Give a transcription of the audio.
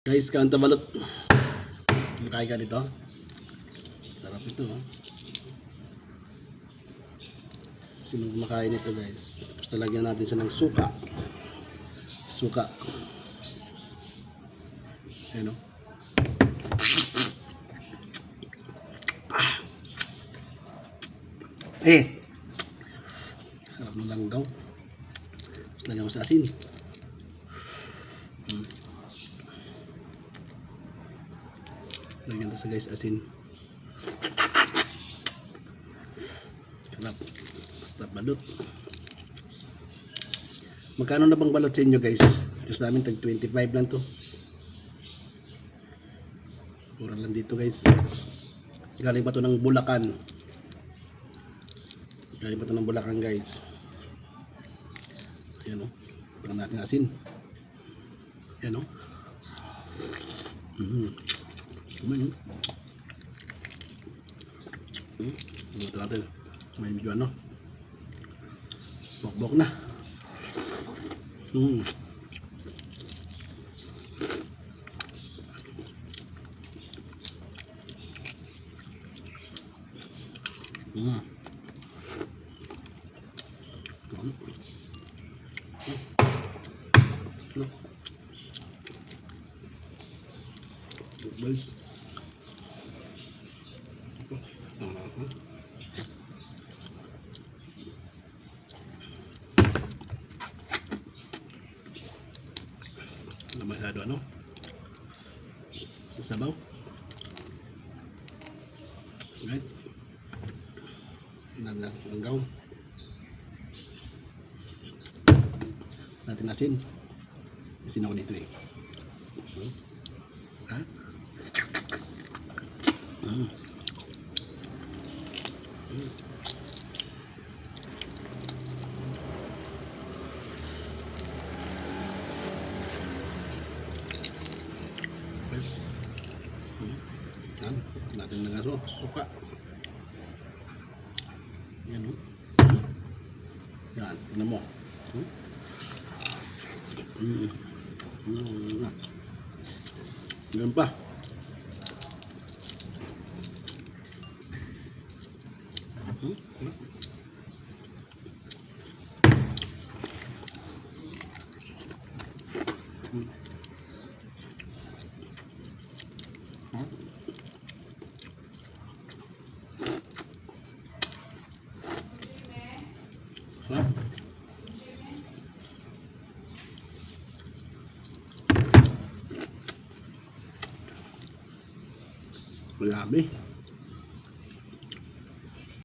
Guys, kanta balot. Makain ka dito. Sarap ito. Sino kumakain nito guys? Tapos talagyan natin siya ng suka. Suka. Ayan o. Sarap ng langgaw. Tapos lagyan ko sa asin. Lagyan ko sa guys asin. Sarap. Basta balot. Magkano na bang balot sa inyo guys? Ito sa amin tag 25 lang to. Mura lang dito guys. Galing pa to ng Bulacan. Galing pa to ng Bulacan guys. Ayan o. Tingnan natin asin. Ayan o. Kumain o. Ito natin. May medyo ano. Bok-bok na. Guys. Masyado ano? Sasabaw. Guys. Nanggaw. Natin asin. Asin ako dito eh. Ha? Guys. Yan. Natin ng ano, suka. Yan o. Yan. Tingnan mo. Yan pa. Yummy.